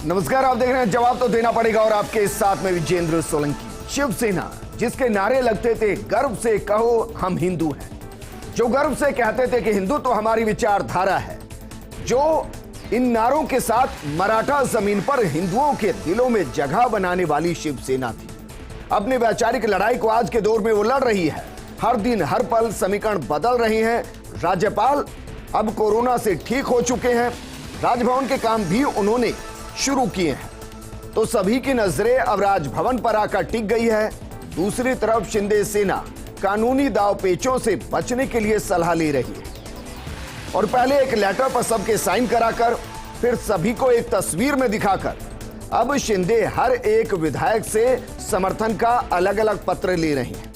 नमस्कार, आप देख रहे हैं जवाब तो देना पड़ेगा और आपके साथ में विजेंद्र सोलंकी। शिवसेना जिसके नारे लगते थे गर्व से कहो हम हिंदू हैं, जो गर्व से कहते थे कि हिंदू तो हमारी विचारधारा है, जो इन नारों के साथ मराठा जमीन पर हिंदुओं के दिलों में जगह बनाने वाली शिवसेना थी, अपनी वैचारिक लड़ाई को आज के दौर में वो लड़ रही है। हर दिन हर पल समीकरण बदल रहे हैं। राज्यपाल अब कोरोना से ठीक हो चुके हैं, राजभवन के काम भी उन्होंने शुरू किए हैं, तो सभी की नजरें अब राजभवन पर आकर टिक गई है। दूसरी तरफ शिंदे सेना कानूनी दाव पेचों से बचने के लिए सलाह ले रही है और पहले एक लेटर पर सबके साइन कराकर फिर सभी को एक तस्वीर में दिखाकर अब शिंदे हर एक विधायक से समर्थन का अलग अलग पत्र ले रही हैं,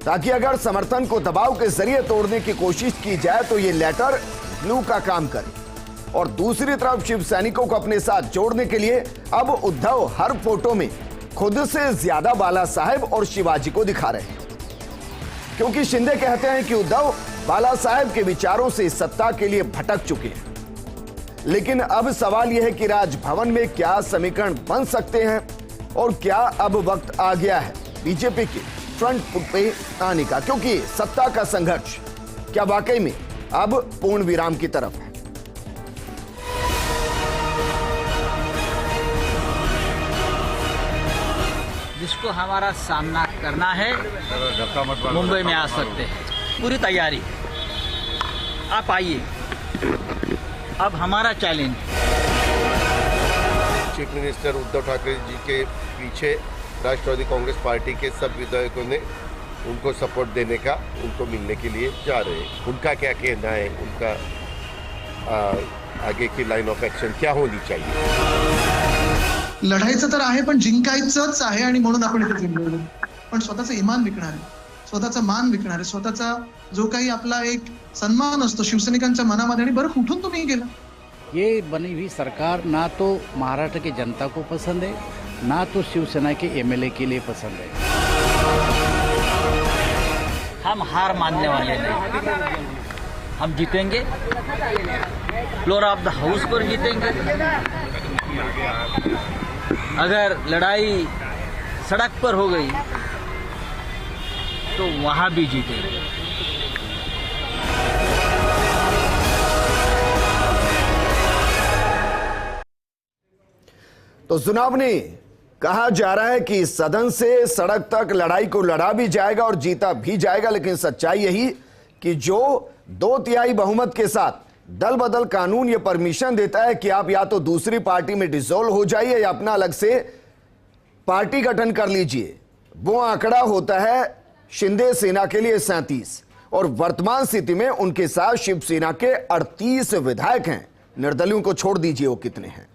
ताकि अगर समर्थन को दबाव के जरिए तोड़ने की कोशिश की जाए तो ये लेटर ग्लू का काम करे। और दूसरी तरफ शिव सैनिकों को अपने साथ जोड़ने के लिए अब उद्धव हर फोटो में खुद से ज्यादा बाला साहेब और शिवाजी को दिखा रहे हैं, क्योंकि शिंदे कहते हैं कि उद्धव बाला साहेब के विचारों से सत्ता के लिए भटक चुके हैं। लेकिन अब सवाल यह है कि राजभवन में क्या समीकरण बन सकते हैं और क्या अब वक्त आ गया है बीजेपी के फ्रंट फुट पे आने का, क्योंकि सत्ता का संघर्ष क्या वाकई में अब पूर्ण विराम की तरफ है। जिसको हमारा सामना करना है मुंबई में आ सकते हैं, पूरी तैयारी। आप आइए, अब हमारा challenge. Chief minister Uddhav Thackeray ji के पीछे राष्ट्रवादी कांग्रेस पार्टी के सब विधायकों ने उनको सपोर्ट देने का, उनको मिलने के लिए जा रहे हैं। उनका क्या कहना है, उनका आगे की लाइन ऑफ एक्शन क्या होनी चाहिए? लढायचं तर आहे, पण जिंकायचंच आहे आणि म्हणून आपण इथे जिंकलो। पण स्वतःचं इमान विकणार आहे, स्वतःचा मान विकणार आहे, स्वतःचा जो काही आपला एक सन्मान असतो शिवसैनिकांच्या मनामध्ये। आणि बरं, कुठून तुम्ही गेला? ये बनी हुई सरकार ना तो महाराष्ट्र की जनता को पसंद है, ना तो शिवसेना के एमएलए के लिए पसंद है। हम हार मानने वाले नहीं, हम जीतेंगे, फ्लोर ऑफ द हाउस पर जीतेंगे। अगर लड़ाई सड़क पर हो गई तो वहां भी जीतेंगे। तो सुनावनी कहा जा रहा है कि सदन से सड़क तक लड़ाई को लड़ा भी जाएगा और जीता भी जाएगा, लेकिन सच्चाई यही कि जो 2/3 बहुमत के साथ दल बदल कानून ये परमिशन देता है कि आप या तो दूसरी पार्टी में डिसॉल्व हो जाइए या अपना अलग से पार्टी गठन कर लीजिए, वो आंकड़ा होता है शिंदे सेना के लिए 37 और वर्तमान स्थिति में उनके साथ शिवसेना के 38 विधायक हैं। निर्दलियों को छोड़ दीजिए वो कितने हैं।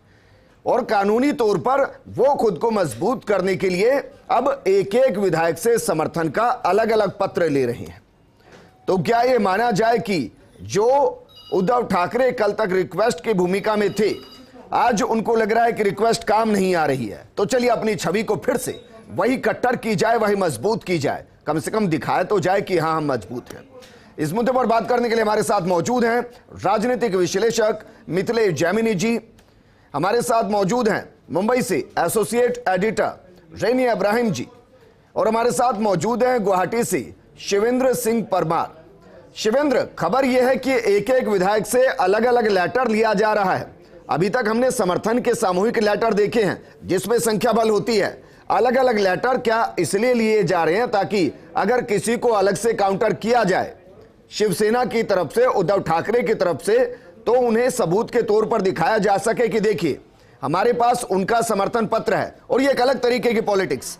और कानूनी तौर पर वो खुद को मजबूत करने के लिए अब एक एक विधायक से समर्थन का अलग अलग पत्र ले रहे हैं। तो क्या यह माना जाए कि जो उद्धव ठाकरे कल तक रिक्वेस्ट की भूमिका में थे, आज उनको लग रहा है कि रिक्वेस्ट काम नहीं आ रही है, तो चलिए अपनी छवि को फिर से वही कट्टर की जाए, वही मजबूत की जाए, कम से कम दिखाए तो जाए कि हां हम मजबूत हैं। इस मुद्दे पर बात करने के लिए हमारे साथ मौजूद हैं राजनीतिक विश्लेषक मिथिलेश जैमिनी जी, हमारे साथ मौजूद हैं मुंबई से एसोसिएट एडिटर रेनी इब्राहिम जी, और हमारे साथ मौजूद हैं गुवाहाटी से शिवेंद्र सिंह परमार। शिवेंद्र, खबर यह है कि एक एक विधायक से अलग अलग लेटर लिया जा रहा है। अभी तक हमने समर्थन के सामूहिक लेटर देखे हैं जिसमें संख्या बल होती है, अलग अलग लेटर क्या इसलिए लिए जा रहे हैं ताकि अगर किसी को अलग से काउंटर किया जाए शिवसेना की तरफ से, उद्धव ठाकरे की तरफ से, तो उन्हें सबूत के तौर पर दिखाया जा सके कि देखिए हमारे पास उनका समर्थन पत्र है। और ये एक अलग तरीके की पॉलिटिक्स।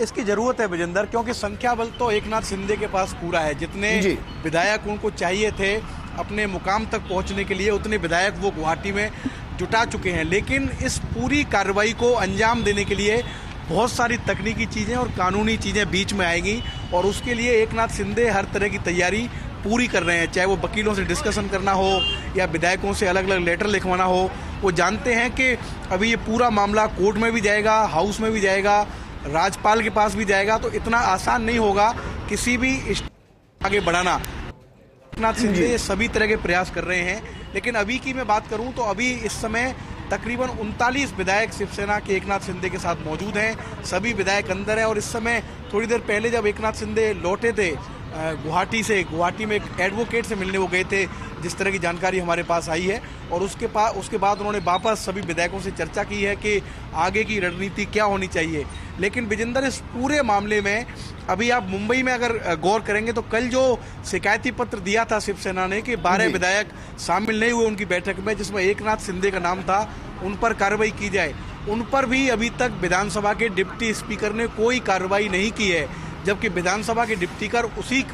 इसकी जरूरत है विजेंदर, क्योंकि संख्या बल तो एकनाथ शिंदे के पास पूरा है। जितने विधायक उनको चाहिए थे अपने मुकाम तक पहुंचने के लिए, उतने विधायक वो गुवाहाटी में जुटा चुके हैं। लेकिन इस पूरी कार्रवाई को अंजाम देने के लिए बहुत सारी तकनीकी चीज़ें और कानूनी चीज़ें बीच में आएंगी और उसके लिए एकनाथ शिंदे हर तरह की तैयारी पूरी कर रहे हैं। चाहे वो वकीलों से डिस्कशन करना हो या विधायकों से अलग अलग लेटर लिखवाना हो, वो जानते हैं कि अभी ये पूरा मामला कोर्ट में भी जाएगा, हाउस में भी जाएगा, राज्यपाल के पास भी जाएगा, तो इतना आसान नहीं होगा किसी भी आगे बढ़ाना। एकनाथ शिंदे ये सभी तरह के प्रयास कर रहे हैं, लेकिन अभी की मैं बात करूं तो अभी इस समय तकरीबन 39 विधायक शिवसेना के एकनाथ शिंदे के साथ मौजूद हैं। सभी विधायक अंदर हैं और इस समय थोड़ी देर पहले जब एकनाथ शिंदे लौटे थे गुवाहाटी में एक एडवोकेट से मिलने वो गए थे, जिस तरह की जानकारी हमारे पास आई है, और उसके बाद उन्होंने वापस सभी विधायकों से चर्चा की है कि आगे की रणनीति क्या होनी चाहिए। लेकिन विजेंद्र, इस पूरे मामले में अभी आप मुंबई में अगर गौर करेंगे तो कल जो शिकायती पत्र दिया था शिवसेना ने कि 12 विधायक शामिल नहीं हुए उनकी बैठक में, जिसमें एकनाथ शिंदे का नाम था, उन पर कार्रवाई की जाए, उन पर भी अभी तक विधानसभा के डिप्टी स्पीकर ने कोई कार्रवाई नहीं की है, जबकि विधानसभा के डिप्टीकर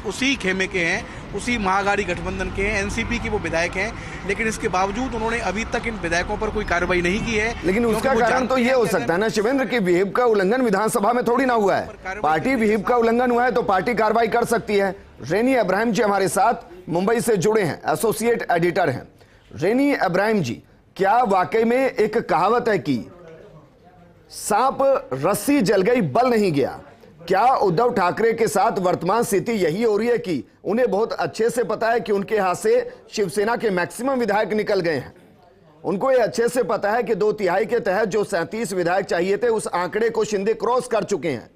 उसी खेमे के हैं, उसी महागाड़ी गठबंधन के हैं, एनसीपी के वो विधायक हैं, लेकिन इसके बावजूद उन्होंने अभी तक इन विधायकों पर कोई कार्रवाई नहीं की है। लेकिन उसका कारण तो ये हो सकता है ना शिवेंद्र कि विहिप का उल्लंघन विधानसभा में थोड़ी ना हुआ है, पार्टी विहिप का उल्लंघन हुआ है तो पार्टी कार्रवाई कर सकती है। रेनी अब्राहिम जी हमारे साथ मुंबई से जुड़े हैं, एसोसिएट एडिटर हैं। रेनी अब्राहिम जी, क्या वाकई में एक कहावत है कि सांप रस्सी जल गई बल नहीं गया? क्या उद्धव ठाकरे के साथ वर्तमान स्थिति यही हो रही है कि उन्हें बहुत अच्छे से पता है कि उनके हाथ से शिवसेना के मैक्सिमम विधायक निकल गए हैं? उनको ये अच्छे से पता है कि 2/3 के तहत जो 37 विधायक चाहिए थे उस आंकड़े को शिंदे क्रॉस कर चुके हैं।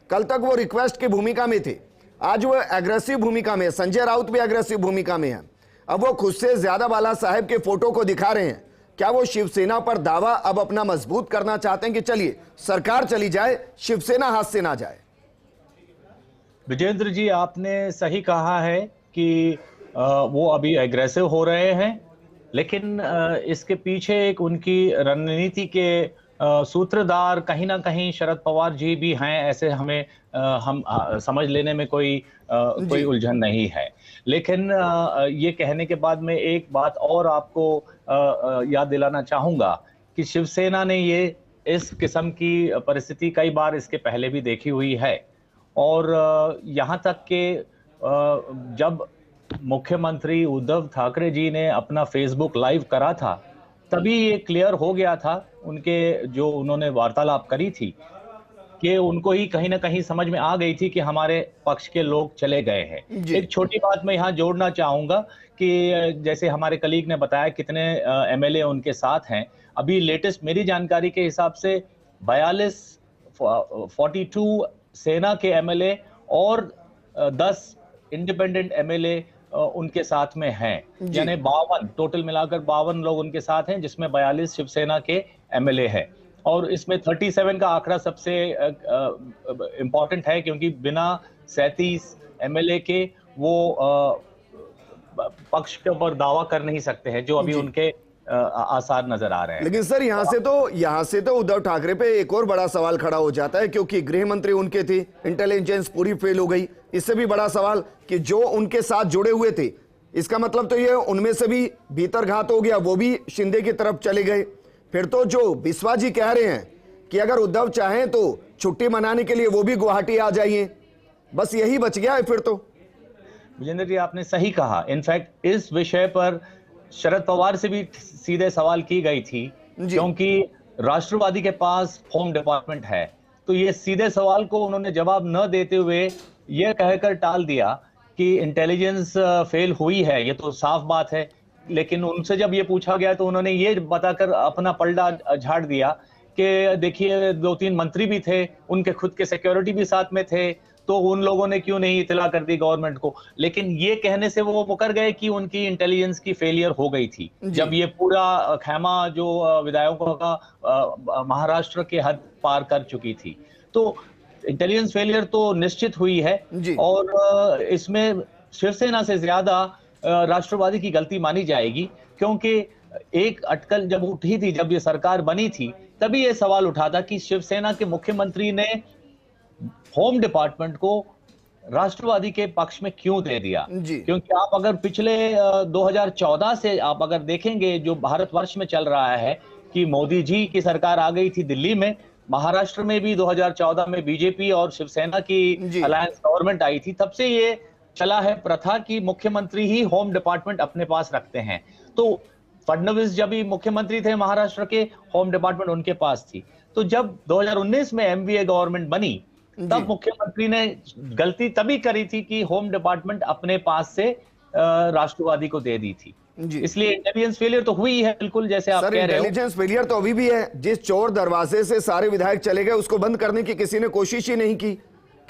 कल तक वो रिक्वेस्ट की भूमिका में थे, आज वो एग्रेसिव भूमिका में, संजय राउत भी एग्रेसिव भूमिका में है। अब वो खुद से ज्यादा बाला साहेब के फोटो को दिखा रहे हैं। क्या वो शिवसेना पर दावा अब अपना मजबूत करना चाहते हैं कि चलिए सरकार चली जाए, शिवसेना हाथ से ना जाए? विजेंद्र जी, आपने सही कहा है कि वो अभी एग्रेसिव हो रहे हैं, लेकिन इसके पीछे एक उनकी रणनीति के सूत्रधार कहीं ना कहीं शरद पवार जी भी हैं, ऐसे हमें हम समझ लेने में कोई उलझन नहीं है। लेकिन ये कहने के बाद मैं एक बात और आपको याद दिलाना चाहूंगा कि शिवसेना ने ये इस किस्म की परिस्थिति कई बार इसके पहले भी देखी हुई है, और यहाँ तक कि जब मुख्यमंत्री उद्धव ठाकरे जी ने अपना फेसबुक लाइव करा था तभी ये क्लियर हो गया था, उनके जो उन्होंने वार्तालाप करी थी, कि उनको ही कहीं ना कहीं समझ में आ गई थी कि हमारे पक्ष के लोग चले गए हैं। एक छोटी बात मैं यहाँ जोड़ना चाहूंगा कि जैसे हमारे कलीग ने बताया कितने एमएलए उनके साथ हैं। अभी लेटेस्ट मेरी जानकारी के हिसाब से 42 सेना के एमएलए और 10 इंडिपेंडेंट एमएलए उनके साथ में हैं, यानी 52 टोटल मिलाकर 52 लोग उनके साथ हैं, जिसमें 42 शिवसेना के एमएलए हैं। और इसमें 37 का आंकड़ा सबसे इंपॉर्टेंट है, क्योंकि बिना 37 एमएलए के वो पक्ष के ऊपर दावा कर नहीं सकते हैं, जो अभी उनके आसार नजर आ रहे हैं। लेकिन सर यहां से तो उद्धव ठाकरे पे एक और बड़ा सवाल खड़ा हो जाता है, क्योंकि गृह मंत्री उनके थे, इंटेलिजेंस पूरी फेल हो गई। इससे भी बड़ा सवाल कि जो उनके साथ जुड़े हुए थे, इसका मतलब तो ये उनमें से भी भीतरघात हो गया, वो भी शिंदे की तरफ चले गए। फिर तो जो बिस्वा जी कह रहे हैं कि अगर उद्धव चाहें तो छुट्टी मनाने के लिए वो भी गुवाहाटी आ जाइए, बस यही बच गया है फिर तो। विजेंद्र जी, आपने सही कहा। इनफैक्ट इस विषय पर शरद पवार से भी सीधे सवाल की गई थी, क्योंकि राष्ट्रवादी के पास होम डिपार्टमेंट है, तो ये सीधे सवाल को उन्होंने जवाब न देते हुए यह कहकर टाल दिया कि इंटेलिजेंस फेल हुई है, ये तो साफ बात है। लेकिन उनसे जब ये पूछा गया तो उन्होंने ये बताकर अपना पलड़ा झाड़ दिया कि देखिए 2-3 मंत्री भी थे, उनके खुद के सिक्योरिटी भी साथ में थे, तो उन लोगों ने क्यों नहीं इतला कर दी गवर्नमेंट को। लेकिन ये कहने से वो मुकर गए कि उनकी इंटेलिजेंस की फेलियर हो गई थी, जब ये पूरा खेमा जो विधायकों का महाराष्ट्र के हद पार कर चुकी थी। तो इंटेलिजेंस फेलियर तो निश्चित हुई है, और इसमें शिवसेना से ज्यादा राष्ट्रवादी की गलती मानी जाएगी, क्योंकि एक अटकल जब उठी थी, जब ये सरकार बनी थी, तभी ये सवाल उठा था कि शिवसेना के मुख्यमंत्री ने होम डिपार्टमेंट को राष्ट्रवादी के पक्ष में क्यों दे दिया। क्योंकि आप अगर पिछले 2014 से आप अगर देखेंगे, जो भारतवर्ष में चल रहा है कि मोदी जी की सरकार आ गई थी दिल्ली में, महाराष्ट्र में भी 2014 में बीजेपी और शिवसेना की अलायंस गवर्नमेंट आई थी, तब से ये चला है प्रथा कि मुख्यमंत्री ही होम डिपार्टमेंट अपने पास रखते हैं। तो फडणवीस जब भी मुख्यमंत्री थे महाराष्ट्र के, होम डिपार्टमेंट उनके पास थी। तो जब 2019 में एमवीए गवर्नमेंट बनी, तब मुख्यमंत्री ने गलती तभी करी थी कि होम डिपार्टमेंट अपने पास से राष्ट्रवादी को दे दी थी। इसलिए इंटेलिजेंस फेलियर तो हुई है बिल्कुल, जैसे आप कह रहे हो। इंटेलिजेंस फेलियर तो अभी भी है। जिस चोर दरवाजे से सारे विधायक चले गए उसको बंद करने की किसी ने कोशिश ही नहीं की,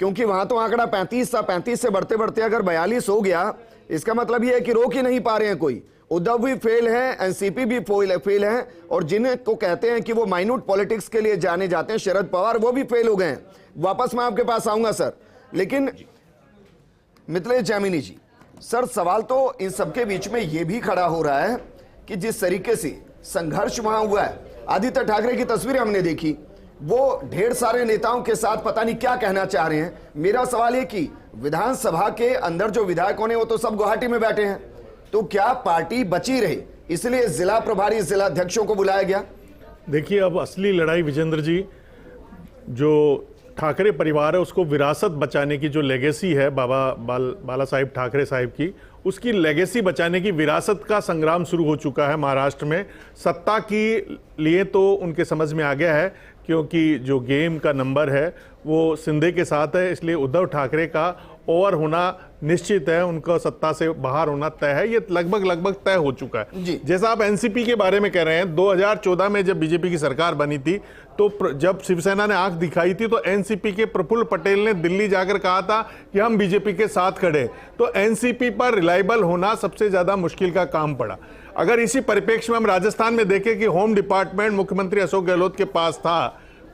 क्योंकि वहां तो आंकड़ा 35 था। 35 से बढ़ते बढ़ते अगर 42 हो गया, इसका मतलब यह है कि रोक ही नहीं पा रहे हैं कोई। उद्धव भी फेल है, एनसीपी भी फेल है, और जिनको कहते हैं कि वो माइन्यूट पॉलिटिक्स के लिए जाने जाते हैं, शरद पवार, वो भी फेल हो गए हैं। वापस मैं आपके पास आऊंगा सर, लेकिन मिथिलेश जैमिनी जी, सर सवाल तो इन सबके बीच में यह भी खड़ा हो रहा है कि जिस तरीके से संघर्ष वहां हुआ है, आदित्य ठाकरे की तस्वीरें हमने देखी, वो ढेर सारे नेताओं के साथ पता नहीं क्या कहना चाह रहे हैं। मेरा सवाल ये कि विधानसभा के अंदर जो विधायकों ने वो तो सब गुवाहाटी में बैठे हैं, तो क्या पार्टी बची रही इसलिए जिला प्रभारी जिला अध्यक्षों को बुलाया गया? देखिए, अब असली लड़ाई विजेंद्र जी, जो ठाकरे परिवार है उसको विरासत बचाने की जो लेगेसी है बाला साहिब ठाकरे साहिब की, उसकी लेगेसी बचाने की विरासत का संग्राम शुरू हो चुका है महाराष्ट्र में। सत्ता की लिए तो उनके समझ में आ गया है, क्योंकि जो गेम का नंबर है वो शिंदे के साथ है, इसलिए उद्धव ठाकरे का ओवर होना निश्चित है, उनका सत्ता से बाहर होना तय है। ये लगभग तय हो चुका है। जैसा आप एनसीपी के बारे में कह रहे हैं, 2014 में जब बीजेपी की सरकार बनी थी, तो जब शिवसेना ने आंख दिखाई थी, तो एनसीपी के प्रफुल्ल पटेल ने दिल्ली जाकर कहा था कि हम बीजेपी के साथ खड़े। तो एनसीपी पर रिलायबल होना सबसे ज्यादा मुश्किल का काम पड़ा। अगर इसी परिप्रेक्ष्य में हम राजस्थान में देखें कि होम डिपार्टमेंट मुख्यमंत्री अशोक गहलोत के पास था,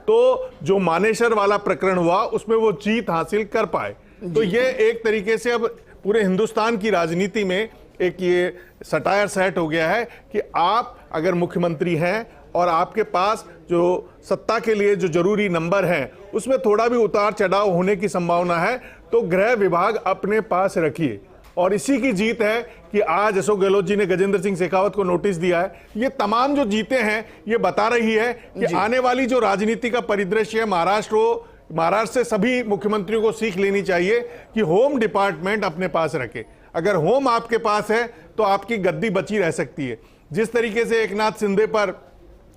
तो जो मानेसर वाला प्रकरण हुआ उसमें वो जीत हासिल कर पाए। तो ये एक तरीके से अब पूरे हिंदुस्तान की राजनीति में एक ये सटायर सेट हो गया है कि आप अगर मुख्यमंत्री हैं और आपके पास जो सत्ता के लिए जो जरूरी नंबर है उसमें थोड़ा भी उतार चढ़ाव होने की संभावना है, तो गृह विभाग अपने पास रखिए। और इसी की जीत है कि आज अशोक गहलोत जी ने गजेंद्र सिंह शेखावत को नोटिस दिया है। ये तमाम जो जीतें हैं ये बता रही है कि आने वाली जो राजनीति का परिदृश्य है महाराष्ट्र से सभी मुख्यमंत्रियों को सीख लेनी चाहिए कि होम डिपार्टमेंट अपने पास रखे। अगर होम आपके पास है तो आपकी गद्दी बची रह सकती है। जिस तरीके से एकनाथ शिंदे पर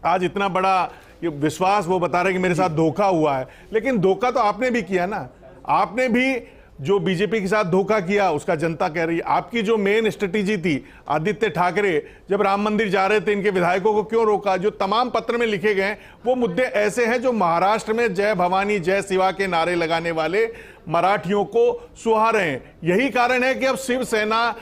आज इतना बड़ा विश्वास, वो बता रहे कि मेरे साथ धोखा हुआ है, लेकिन धोखा तो आपने भी किया ना। आपने भी जो बीजेपी के साथ धोखा किया उसका जनता कह रही है। आपकी जो मेन स्ट्रेटेजी थी, आदित्य ठाकरे जब राम मंदिर जा रहे थे इनके विधायकों को क्यों रोका, जो तमाम पत्र में लिखे गए वो मुद्दे ऐसे हैं जो महाराष्ट्र में जय भवानी जय शिवा के नारे लगाने वाले मराठियों को सुहा रहे हैं। यही कारण है कि अब शिवसेना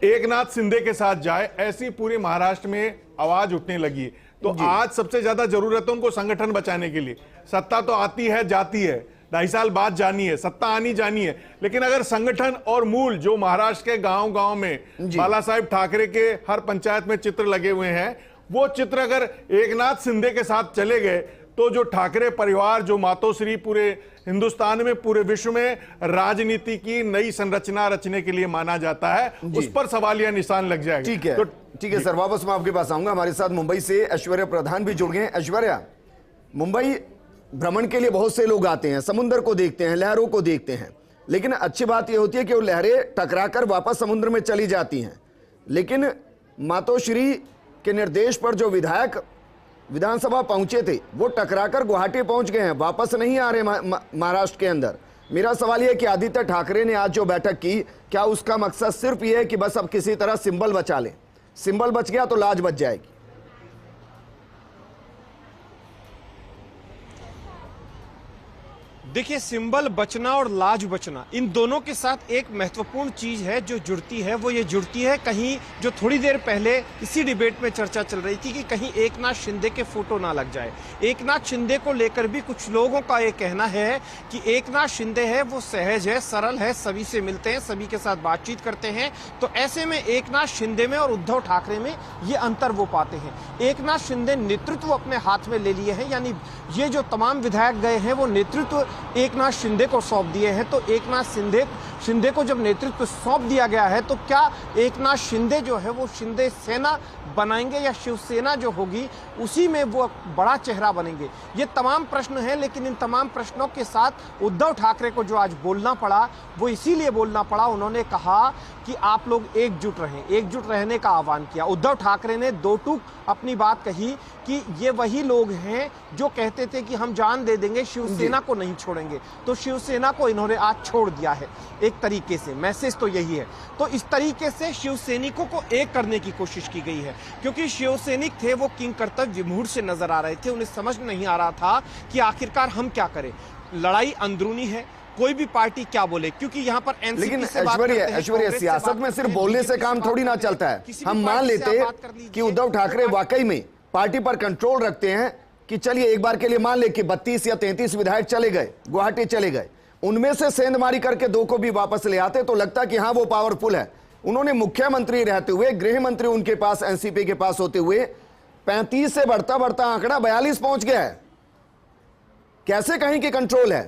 एकनाथ शिंदे के साथ जाए, ऐसी पूरे महाराष्ट्र में आवाज उठने लगी। तो आज सबसे ज्यादा जरूरत है उनको संगठन बचाने के लिए। सत्ता तो आती है जाती है, 2.5 साल बाद जानी है, सत्ता आनी जानी है, लेकिन अगर संगठन और मूल जो महाराष्ट्र के गांव-गांव में बाला साहिब ठाकरे के हर पंचायत में चित्र लगे हुए हैं, वो चित्र अगर एकनाथ शिंदे के साथ चले गए तो जो ठाकरे परिवार, जो मातोश्री पूरे हिंदुस्तान में पूरे विश्व में राजनीति की नई संरचना रचने के लिए माना जाता है, उस पर सवालिया निशान लग जाएगा। ठीक है, तो ठीक है सर, वापस मैं आपके पास आऊंगा। हमारे साथ मुंबई से ऐश्वर्या प्रधान भी जुड़ गए हैं। ऐश्वर्या, मुंबई भ्रमण के लिए बहुत से लोग आते हैं, समुद्र को देखते हैं, लहरों को देखते हैं, लेकिन अच्छी बात यह होती है कि वो लहरें टकराकर वापस समुद्र में चली जाती हैं। लेकिन मातोश्री के निर्देश पर जो विधायक विधानसभा पहुंचे थे वो टकराकर गुवाहाटी पहुंच गए हैं, वापस नहीं आ रहे महाराष्ट्र के अंदर। मेरा सवाल यह है कि आदित्य ठाकरे ने आज जो बैठक की, क्या उसका मकसद सिर्फ यह है कि बस अब किसी तरह सिंबल बचा लें? सिंबल बच गया तो लाज बच जाएगी। देखिए, सिंबल बचना और लाज बचना, इन दोनों के साथ एक महत्वपूर्ण चीज है जो जुड़ती है। वो ये जुड़ती है, कहीं जो थोड़ी देर पहले इसी डिबेट में चर्चा चल रही थी कि कहीं एकनाथ शिंदे के फोटो ना लग जाए। एकनाथ शिंदे को लेकर भी कुछ लोगों का ये कहना है कि एकनाथ शिंदे है वो सहज है, सरल है, सभी से मिलते हैं, सभी के साथ बातचीत करते हैं। तो ऐसे में एकनाथ शिंदे में और उद्धव ठाकरे में ये अंतर वो पाते हैं। एकनाथ शिंदे नेतृत्व अपने हाथ में ले लिए हैं, यानी ये जो तमाम विधायक गए हैं वो नेतृत्व एकनाथ शिंदे को सौंप दिए हैं। तो एकनाथ शिंदे को जब नेतृत्व सौंप दिया गया है तो क्या एकनाथ शिंदे जो है वो शिंदे सेना बनाएंगे या शिवसेना जो होगी उसी में वो बड़ा चेहरा बनेंगे? ये तमाम प्रश्न हैं, लेकिन इन तमाम प्रश्नों के साथ उद्धव ठाकरे को जो आज बोलना पड़ा वो इसीलिए बोलना पड़ा, उन्होंने कहा कि आप लोग एकजुट रहें, एकजुट रहने का आह्वान किया। उद्धव ठाकरे ने दो टूक अपनी बात कही कि ये वही लोग हैं जो कहते थे कि हम जान दे देंगे, शिवसेना को नहीं छोड़ेंगे। तो शिवसेना को इन्होंने आज छोड़ दिया है। एक तरीके से मैसेज तो यही है। तो इस तरीके से शिव सैनिकों को एक करने की कोशिश की गई है, क्योंकि शिव सैनिक थे वो किंग कर्तव्य विमूढ़ से नजर आ रहे थे। उन्हें समझ नहीं आ रहा था कि आखिरकार हम क्या करें। लड़ाई अंदरूनी है, कोई भी पार्टी क्या बोले, क्योंकि यहाँ पर एनसीपी लेकिन से बात करते हैं, ऐश्वर्या, सियासत में सिर्फ बोलने से काम थोड़ी ना चलता है। हम मान लेते कि उद्धव ठाकरे वाकई में पार्टी पर कंट्रोल रखते हैं, कि चलिए एक बार के लिए मान ले कि 32 या 33 विधायक चले गए, गुवाहाटी चले गए, उनमें से सेंधमारी करके 2 को भी वापस ले आते तो लगता कि हाँ वो पावरफुल है। उन्होंने मुख्यमंत्री रहते हुए, गृह मंत्री उनके पास एनसीपी के पास होते हुए 35 से बढ़ता बढ़ता आंकड़ा 42 पहुंच गया है। कैसे कहीं की कंट्रोल है?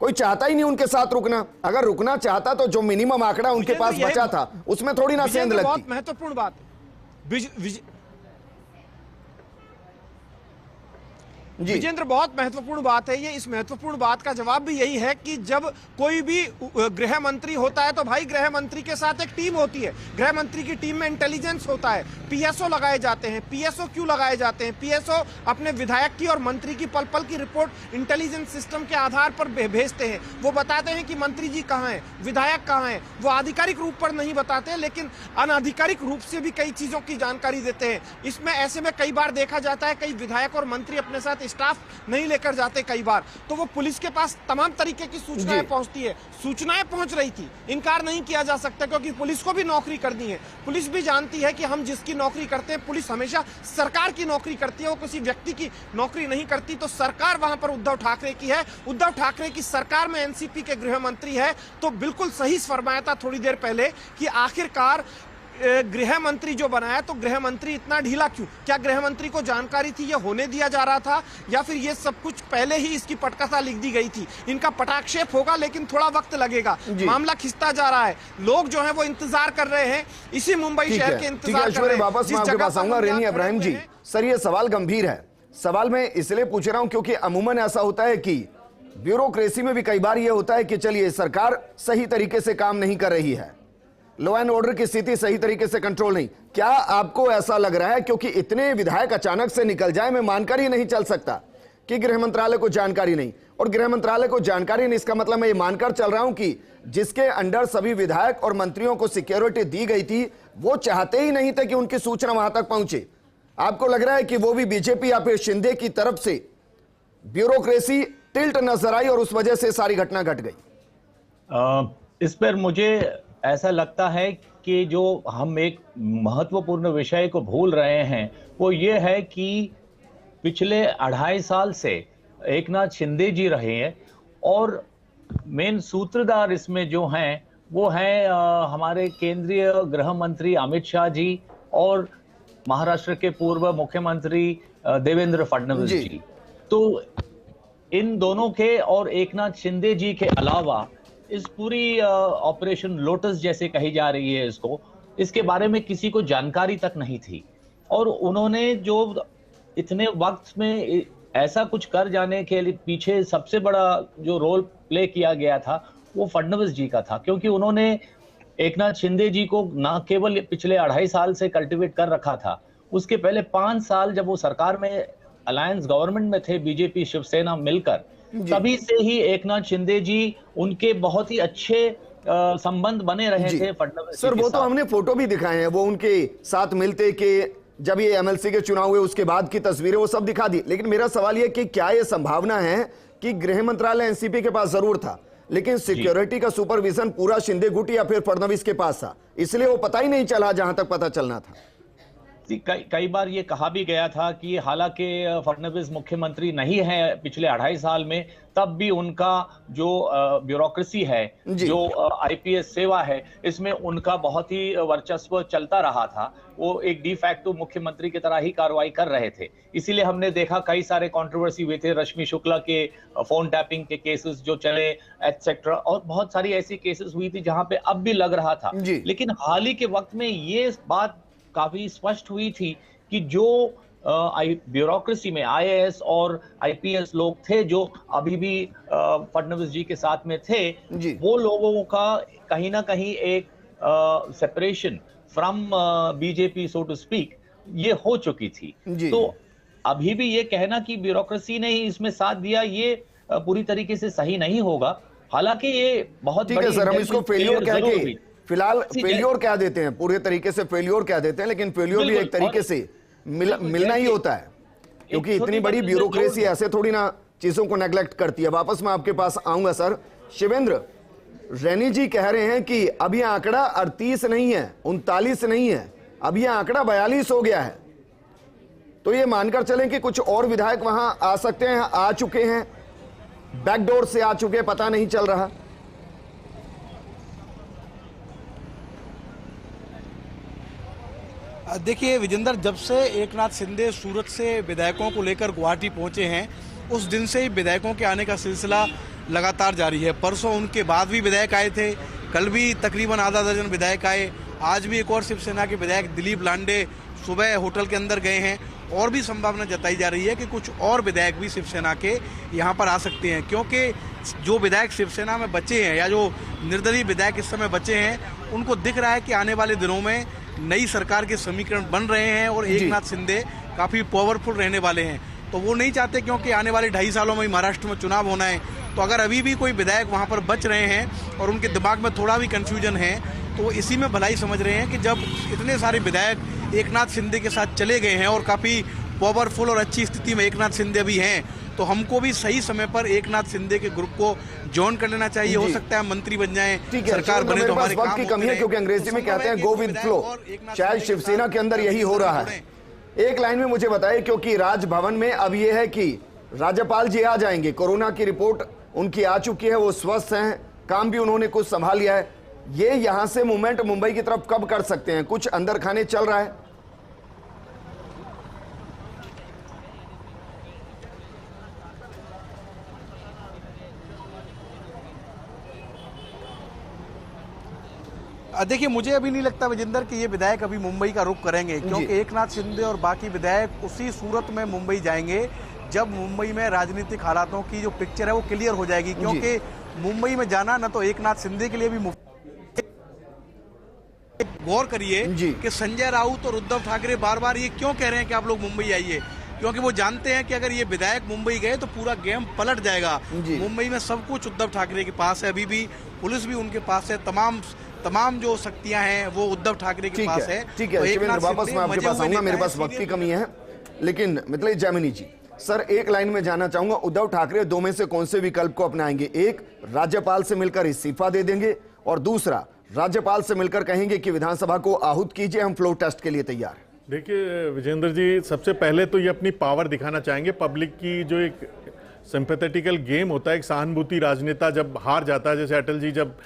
कोई चाहता ही नहीं उनके साथ रुकना। अगर रुकना चाहता तो जो मिनिमम आंकड़ा उनके पास बचा था उसमें थोड़ी ना सेंध लगती। बहुत महत्वपूर्ण बात है विजेंद्र, बहुत महत्वपूर्ण बात है ये। इस महत्वपूर्ण बात का जवाब भी यही है कि जब कोई भी गृह मंत्री होता है तो भाई गृह मंत्री के साथ एक टीम होती है। गृह मंत्री की टीम में इंटेलिजेंस होता है, पीएसओ लगाए जाते हैं। पीएसओ क्यों लगाए जाते हैं? पीएसओ अपने विधायक की और मंत्री की पल पल की रिपोर्ट इंटेलिजेंस सिस्टम के आधार पर भेजते हैं। वो बताते हैं कि मंत्री जी कहाँ हैं, विधायक कहाँ हैं। वो आधिकारिक रूप पर नहीं बताते, लेकिन अनाधिकारिक रूप से भी कई चीजों की जानकारी देते हैं। इसमें ऐसे में कई बार देखा जाता है कई विधायक और मंत्री अपने साथ स्टाफ नहीं लेकर जाते कई बार, तो वो पुलिस के पास तमाम तरीके की सूचनाएं पहुंचती है। सूचनाएं पहुंच रही थी, इनकार नहीं किया जा सकता, क्योंकि पुलिस को भी नौकरी करनी है। पुलिस भी जानती है कि हम जिसकी नौकरी करते हैं, पुलिस हमेशा सरकार की नौकरी करती है, वो किसी व्यक्ति की नौकरी नहीं करती। तो सरकार वहां पर उद्धव ठाकरे की है। उद्धव ठाकरे की सरकार में एनसीपी के गृह मंत्री है। तो बिल्कुल सही फरमाया था थोड़ी देर पहले कि आखिरकार गृह मंत्री जो बनाया, तो गृह मंत्री इतना ढीला क्यों? क्या गृह मंत्री को जानकारी थी ये होने दिया जा रहा था, या फिर ये सब कुछ पहले ही इसकी पटकथा लिख दी गई थी? इनका पटाक्षेप होगा लेकिन थोड़ा वक्त लगेगा। मामला खिंचता जा रहा है, लोग जो है वो इंतजार कर रहे हैं, इसी मुंबई शहर के इंतजार कर रहे हैं। वापस मैं आपके पास आऊंगा रेनी इब्राहिम जी। सर ये सवाल गंभीर है। सवाल मैं इसलिए पूछ रहा हूं क्योंकि अमूमन ऐसा होता है कि ब्यूरोक्रेसी में भी कई बार यह होता है कि चलिए सरकार सही तरीके से काम नहीं कर रही है, लॉ एंड ऑर्डर की स्थिति सही तरीके से कंट्रोल नहीं। क्या आपको ऐसा लग रहा है क्योंकि इतने विधायक अचानक से निकल जाए, मैं मानकर ही नहीं चल सकता कि गृह मंत्रालय को जानकारी नहीं, और गृह मंत्रालय को जानकारी नहीं, इसका मतलब मैं ये मानकर चल रहा हूं कि जिसके अंडर सभी विधायक और मंत्रियों को सिक्योरिटी दी गई थी वो चाहते ही नहीं थे कि उनकी सूचना वहां तक पहुंचे। आपको लग रहा है कि वो भी बीजेपी या फिर शिंदे की तरफ से ब्यूरोक्रेसी टिल्ट नजर आई और उस वजह से सारी घटना घट गई? इस पर मुझे ऐसा लगता है कि जो हम एक महत्वपूर्ण विषय को भूल रहे हैं वो ये है कि पिछले 2.5 साल से एकनाथ शिंदे जी रहे हैं, और मेन सूत्रधार इसमें जो हैं वो हैं हमारे केंद्रीय गृह मंत्री अमित शाह जी और महाराष्ट्र के पूर्व मुख्यमंत्री देवेंद्र फडणवीस जी। तो इन दोनों के और एकनाथ शिंदे जी के अलावा इस पूरी ऑपरेशन लोटस जैसे कही जा रही है इसको, इसके बारे में किसी को जानकारी तक नहीं थी। और उन्होंने जो इतने वक्त में ऐसा कुछ कर जाने के लिए पीछे सबसे बड़ा जो रोल प्ले किया गया था वो फडणवीस जी का था, क्योंकि उन्होंने एकनाथ शिंदे जी को ना केवल पिछले 2.5 साल से कल्टिवेट कर रखा था, उसके पहले 5 साल जब वो सरकार में अलायंस गवर्नमेंट में थे, बीजेपी शिवसेना मिलकर, तभी से ही एकनाथ शिंदे जी उनके बहुत ही अच्छे संबंध बने रहे थे फडणवीस। सर वो तो हमने फोटो भी दिखाए हैं, वो उनके साथ मिलते के जब ये एमएलसी के चुनाव हुए उसके बाद की तस्वीरें वो सब दिखा दी। लेकिन मेरा सवाल ये कि क्या ये संभावना है कि गृह मंत्रालय एनसीपी के पास जरूर था लेकिन सिक्योरिटी का सुपरविजन पूरा शिंदे गुट या फिर फडणवीस के पास था, इसलिए वो पता ही नहीं चला जहां तक पता चलना था? कई बार ये कहा भी गया था कि हालांकि फडणवीस मुख्यमंत्री नहीं है पिछले 2.5 साल में, तब भी उनका जो ब्यूरोक्रेसी है, जो आईपीएस सेवा है, इसमें उनका बहुत ही वर्चस्व चलता रहा था। वो एक डी फैक्टो मुख्यमंत्री की तरह ही कार्रवाई कर रहे थे। इसीलिए हमने देखा कई सारे कंट्रोवर्सी हुए थे, रश्मि शुक्ला के फोन टैपिंग के केसेस जो चले एटसेट्रा, और बहुत सारी ऐसी केसेस हुई थी जहां पे अब भी लग रहा था। लेकिन हाल ही के वक्त में ये बात काफी स्पष्ट हुई थी कि जो ब्यूरोक्रेसी में आईएएस और आईपीएस लोग थे जो अभी भी फडणवीस जी के साथ में थे, वो लोगों का कहीं ना कहीं एक separation from BJP so to speak ये हो चुकी थी। तो अभी भी ये कहना कि ब्यूरोक्रेसी ने ही इसमें साथ दिया, ये पूरी तरीके से सही नहीं होगा, हालांकि ये बहुत ठीक है सर, हम इसको फेल्योर कह के फिलहाल See, फेल्योर क्या देते हैं, पूरे तरीके से फेल्योर क्या देते हैं, लेकिन फेल्योर भी एक तरीके से मिलना ही होता है, क्योंकि इतनी बड़ी ब्यूरोक्रेसी ऐसे थोड़ी ना चीजों को नेग्लेक्ट करती है। वापस मैं आपके पास आऊंगा सर। शिवेंद्र, रैनी जी कह रहे हैं कि अब यह आंकड़ा 38 नहीं है, 39 नहीं है, अब यह आंकड़ा 42 हो गया है। तो ये मानकर चलें कि कुछ और विधायक वहां आ सकते हैं, आ चुके हैं, बैकडोर से आ चुके, पता नहीं चल रहा। देखिए विजेंद्र, जब से एकनाथ शिंदे सूरत से विधायकों को लेकर गुवाहाटी पहुंचे हैं, उस दिन से ही विधायकों के आने का सिलसिला लगातार जारी है। परसों उनके बाद भी विधायक आए थे, कल भी तकरीबन आधा दर्जन विधायक आए, आज भी एक और शिवसेना के विधायक दिलीप लांडे सुबह होटल के अंदर गए हैं। और भी संभावना जताई जा रही है कि कुछ और विधायक भी शिवसेना के यहाँ पर आ सकते हैं, क्योंकि जो विधायक शिवसेना में बचे हैं या जो निर्दलीय विधायक इस समय बचे हैं, उनको दिख रहा है कि आने वाले दिनों में नई सरकार के समीकरण बन रहे हैं और एकनाथ शिंदे काफ़ी पावरफुल रहने वाले हैं। तो वो नहीं चाहते, क्योंकि आने वाले 2.5 सालों में महाराष्ट्र में चुनाव होना है। तो अगर अभी भी कोई विधायक वहाँ पर बच रहे हैं और उनके दिमाग में थोड़ा भी कन्फ्यूजन है, तो इसी में भलाई समझ रहे हैं कि जब इतने सारे विधायक एकनाथ शिंदे के साथ चले गए हैं और काफ़ी पावरफुल और अच्छी स्थिति में एकनाथ शिंदे भी हैं, तो हमको भी सही समय पर एकनाथ शिंदे के ग्रुप को ज्वाइन कर लेना चाहिए। हो सकता है मंत्री बन जाएं, सरकार बने, तो हमारे वक्त की कमी है, क्योंकि अंग्रेजी में कहते हैं गो विद फ्लो। शायद शिवसेना के अंदर यही हो रहा है। एक लाइन में मुझे बताइए, क्योंकि राजभवन में अब यह है कि राज्यपाल जी आ जाएंगे, कोरोना की रिपोर्ट उनकी आ चुकी है, वो स्वस्थ हैं, काम भी उन्होंने कुछ संभाल लिया है। ये यहां से मूवमेंट मुंबई की तरफ कब कर सकते हैं? कुछ अंदर खाने चल रहा है? देखिए, मुझे अभी नहीं लगता विजेंद्र कि ये विधायक अभी मुंबई का रुख करेंगे, क्योंकि एकनाथ शिंदे और बाकी विधायक उसी सूरत में मुंबई जाएंगे जब मुंबई में राजनीतिक हालातों की जो पिक्चर है वो क्लियर हो जाएगी। क्योंकि मुंबई में जाना न तो एकनाथ शिंदे के लिए भी गौर करिए कि संजय राउत और उद्धव ठाकरे बार बार ये क्यों कह रहे हैं कि आप लोग मुंबई आइए, क्योंकि वो जानते हैं कि अगर ये विधायक मुंबई गए तो पूरा गेम पलट जाएगा। मुंबई में सब कुछ उद्धव ठाकरे के पास है, अभी भी पुलिस भी उनके पास है, तमाम जो शक्तियां हैं वो उद्धव ठाकरे के पास है। ठीक है शिवेंद्र, वापस मैं आपके पास आऊंगा, मेरे पास वक्त की कमी है। लेकिन मतलब जैमिनी जी, सर एक लाइन में जानना चाहूंगा, उद्धव ठाकरे दो में से कौन से विकल्प को अपनाएंगे? एक, राज्यपाल से मिलकर इस्तीफा दे देंगे, और दूसरा, राज्यपाल से मिलकर कहेंगे कि विधानसभा को आहूत कीजिए, हम फ्लोर टेस्ट के लिए तैयार। देखिए विजेंद्र जी, सबसे पहले तो ये अपनी पावर दिखाना चाहेंगे। पब्लिक की जो एक सिंपैथेटिकल गेम होता है, एक सहानुभूति राजनेता जब हार जाता है, जैसे अटल जी जब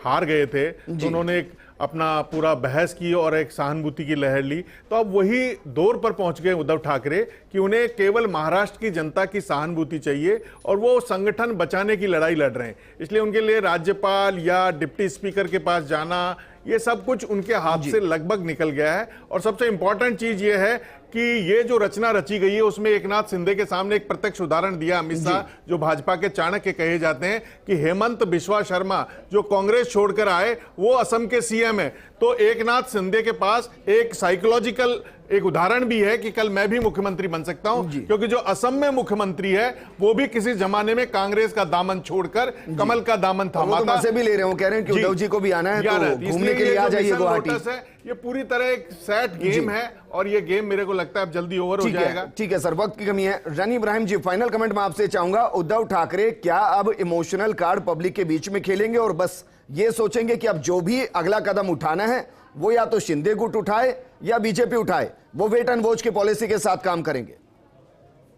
हार गए थे तो उन्होंने एक अपना पूरा बहस की और एक सहानुभूति की लहर ली, तो अब वही दौर पर पहुंच गए उद्धव ठाकरे कि उन्हें केवल महाराष्ट्र की जनता की सहानुभूति चाहिए और वो संगठन बचाने की लड़ाई लड़ रहे हैं। इसलिए उनके लिए राज्यपाल या डिप्टी स्पीकर के पास जाना, ये सब कुछ उनके हाथ से लगभग निकल गया है। और सबसे इंपॉर्टेंट चीज ये है कि ये जो रचना रची गई है उसमें एकनाथ शिंदे के सामने एक प्रत्यक्ष उदाहरण दिया अमित शाह, जो भाजपा के चाणक्य कहे जाते हैं, कि हेमंत बिश्वा शर्मा जो कांग्रेस छोड़कर आए वो असम के सीएम है। तो एकनाथ शिंदे के पास एक साइकोलॉजिकल एक उदाहरण भी है कि कल मैं भी मुख्यमंत्री बन सकता हूं, क्योंकि जो असम में मुख्यमंत्री है वो भी किसी जमाने में कांग्रेस का दामन छोड़कर कमल का दामन थामा था। तो भी ले रहे हो, कह रहे हैं कि उद्धव जी को भी आना है, तो घूमने के लिए आ जाइए गुवाहाटी। ये पूरी तरह एक सेट गेम है और ये गेम मेरे को लगता है अब जल्दी ओवर हो जाएगा। ठीक है सर, वक्त की कमी है। रनी इब्राहिम जी, फाइनल कमेंट मैं आपसे चाहूंगा, उद्धव ठाकरे क्या अब इमोशनल कार्ड पब्लिक के बीच में खेलेंगे और बस ये सोचेंगे कि अब जो भी अगला कदम उठाना है वो या तो शिंदे गुट उठाए या बीजेपी उठाए, वो वेट एंड वॉच की पॉलिसी के साथ काम करेंगे?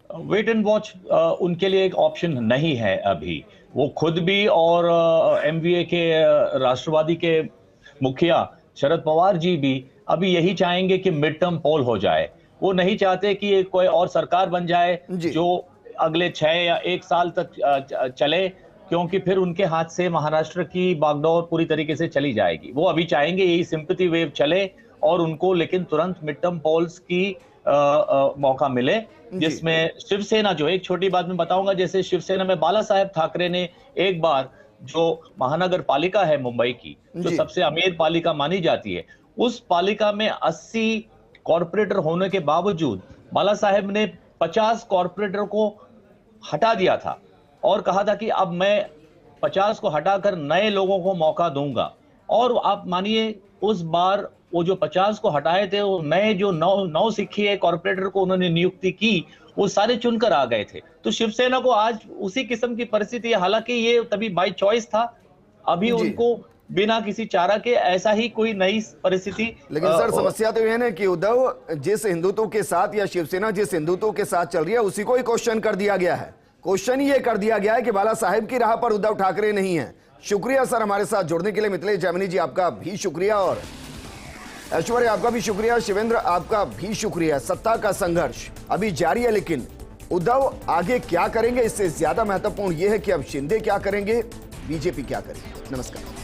वेट एंड वॉच उनके लिए एक ऑप्शन नहीं है अभी। वो खुद भी और एमवीए के राष्ट्रवादी के मुखिया शरद पवार जी भी अभी यही चाहेंगे कि मिड टर्म पोल हो जाए। वो नहीं चाहते कि कोई और सरकार बन जाए जो अगले 6 या 1 साल तक चले, क्योंकि फिर उनके हाथ से महाराष्ट्र की बागडोर पूरी तरीके से चली जाएगी। वो अभी चाहेंगे यही सिंपैथी वेव चले और उनको लेकिन तुरंत मिड टर्म पोल्स की मौका मिले, जिसमें शिवसेना, जो एक छोटी बात मैं बताऊंगा, जैसे शिवसेना में बाला साहेब ठाकरे ने एक बार जो महानगर पालिका है मुंबई की, जो सबसे अमीर पालिका मानी जाती है, उस पालिका में 80 कॉर्पोरेटर होने के बावजूद बाला साहेब ने 50 कॉर्पोरेटर को हटा दिया था और कहा था कि अब मैं 50 को हटाकर नए लोगों को मौका दूंगा। और आप मानिए उस बार वो जो 50 को हटाए थे, वो नए जो नौ सिक्खे कॉर्पोरेटर को उन्होंने नियुक्ति की, वो सारे चुनकर आ गए थे। तो शिवसेना को आज उसी किस्म की परिस्थिति है, हालांकि ये तभी बाय चॉइस था, अभी उनको बिना किसी चारा के ऐसा ही कोई नई परिस्थिति। लेकिन सर समस्या तो यह है ना कि उद्धव जिस हिंदुत्व के साथ या शिवसेना जिस हिंदुत्व के साथ चल रही है उसी को ही क्वेश्चन कर दिया गया है। क्वेश्चन ये कर दिया गया है कि बाला साहेब की राह पर उद्धव ठाकरे नहीं है। शुक्रिया सर हमारे साथ जुड़ने के लिए। मिथिलेश जामिनी जी आपका भी शुक्रिया, और ऐश्वर्या आपका भी शुक्रिया, शिवेंद्र आपका भी शुक्रिया। सत्ता का संघर्ष अभी जारी है, लेकिन उद्धव आगे क्या करेंगे इससे ज्यादा महत्वपूर्ण यह है कि अब शिंदे क्या करेंगे, बीजेपी क्या करेगी। नमस्कार।